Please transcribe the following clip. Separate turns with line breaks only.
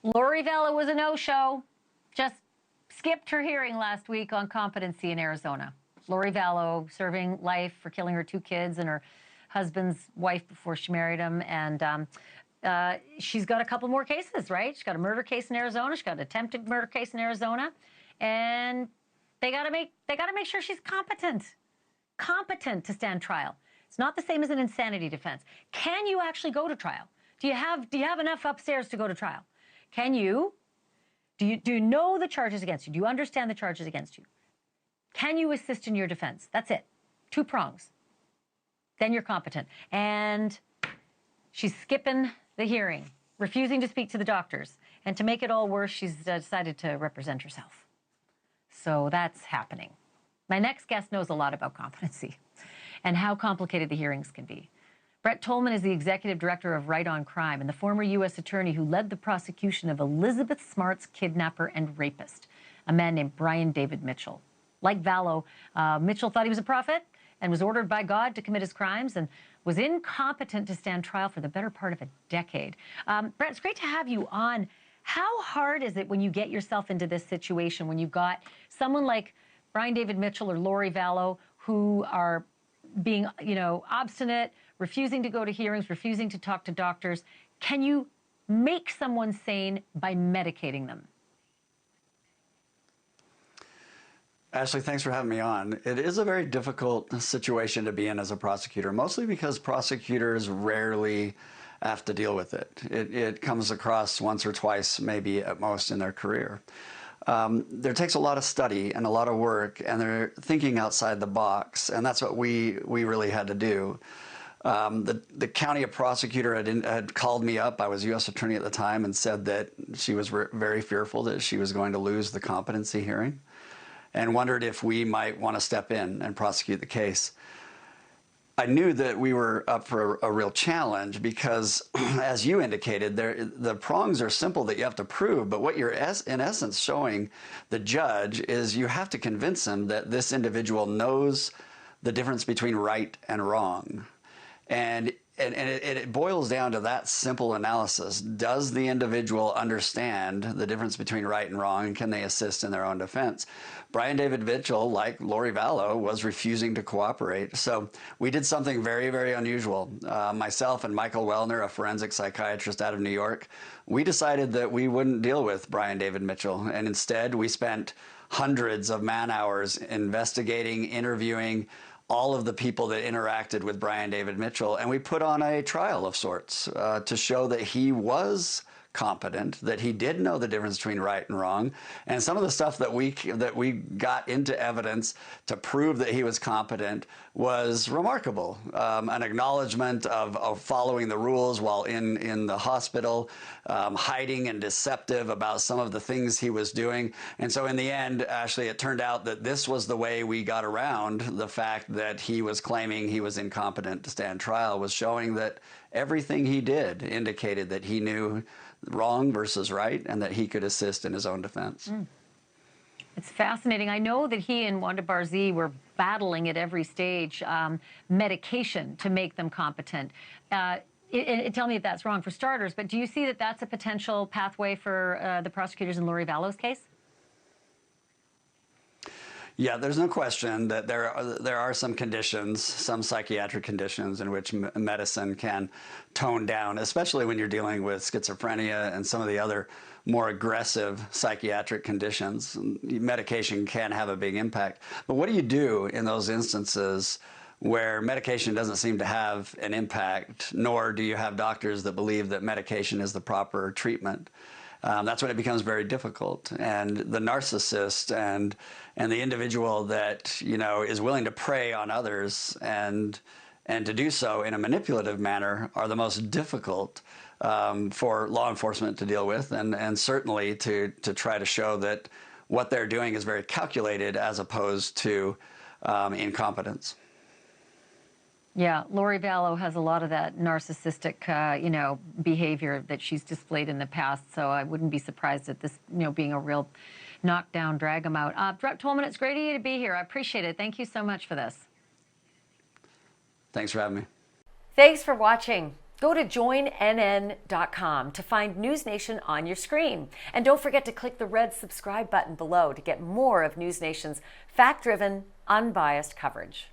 Lori Vallow was a no-show. Just skipped her hearing last week on competency in Arizona. Lori Vallow serving life for killing her 2 kids and her husband's wife before she married him. And she's got a couple more cases, right? She's got a murder case in Arizona. She's got an attempted murder case in Arizona. And they got to make sure she's competent to stand trial. It's not the same as an insanity defense. Can you actually go to trial? Do you have enough upstairs to go to trial? Can you? Do you know the charges against you? Do you understand the charges against you? Can you assist in your defense? That's it. 2 prongs. Then you're competent. And she's skipping the hearing, refusing to speak to the doctors. And to make it all worse, she's decided to represent herself. So that's happening. My next guest knows a lot about competency and how complicated the hearings can be. Brett Tolman is the executive director of Right on Crime and the former U.S. attorney who led the prosecution of Elizabeth Smart's kidnapper and rapist, a man named Brian David Mitchell. Like Vallow, Mitchell thought he was a prophet and was ordered by God to commit his crimes and was incompetent to stand trial for the better part of a decade. Brett, it's great to have you on. How hard is it when you get yourself into this situation, when you've got someone like Brian David Mitchell or Lori Vallow who are being, obstinate, refusing to go to hearings, refusing to talk to doctors? Can you make someone sane by medicating them?
Ashleigh, thanks for having me on. It is a very difficult situation to be in as a prosecutor, mostly because prosecutors rarely have to deal with it. It comes across once or twice, maybe at most, in their career. There takes a lot of study and a lot of work, and they're thinking outside the box, and that's what we really had to do. The county prosecutor had called me up. I was U.S. attorney at the time, and said that she was very fearful that she was going to lose the competency hearing, and wondered if we might want to step in and prosecute the case. I knew that we were up for a real challenge because, as you indicated, the prongs are simple that you have to prove, but what you're in essence showing the judge is you have to convince him that this individual knows the difference between right and wrong. And it boils down to that simple analysis. Does the individual understand the difference between right and wrong, and can they assist in their own defense? Brian David Mitchell, like Lori Vallow, was refusing to cooperate. So we did something very, very unusual. Myself and Michael Wellner, a forensic psychiatrist out of New York, we decided that we wouldn't deal with Brian David Mitchell. And instead, we spent hundreds of man-hours investigating, interviewing all of the people that interacted with Brian David Mitchell, and we put on a trial of sorts to show that he was competent, that he did know the difference between right and wrong, and some of the stuff that we got into evidence to prove that he was competent was remarkable. An acknowledgement of following the rules while in the hospital, hiding and deceptive about some of the things he was doing. And so in the end, Ashleigh, it turned out that this was the way we got around the fact that he was claiming he was incompetent to stand trial, was showing that everything he did indicated that he knew wrong versus right, and that he could assist in his own defense.
It's fascinating. I know that he and Wanda Barzee were battling at every stage medication to make them competent. Tell me if that's wrong for starters, but do you see that that's a potential pathway for the prosecutors in Lori Vallow's case?
Yeah, there's no question that there are some conditions, some psychiatric conditions in which medicine can tone down, especially when you're dealing with schizophrenia and some of the other more aggressive psychiatric conditions. Medication can have a big impact. But what do you do in those instances where medication doesn't seem to have an impact, nor do you have doctors that believe that medication is the proper treatment? That's when it becomes very difficult. And the narcissist and the individual that, is willing to prey on others and to do so in a manipulative manner are the most difficult for law enforcement to deal with, and certainly to try to show that what they're doing is very calculated as opposed to incompetence.
Yeah, Lori Vallow has a lot of that narcissistic, behavior that she's displayed in the past. So I wouldn't be surprised at this, being a real knockdown, drag them out. Brett Tolman, it's great of you to be here. I appreciate it. Thank you so much for this.
Thanks for having me.
Thanks for watching.
Go to joinnn.com to find NewsNation on your screen. And don't forget to click the red subscribe button below to get more of NewsNation's fact-driven, unbiased coverage.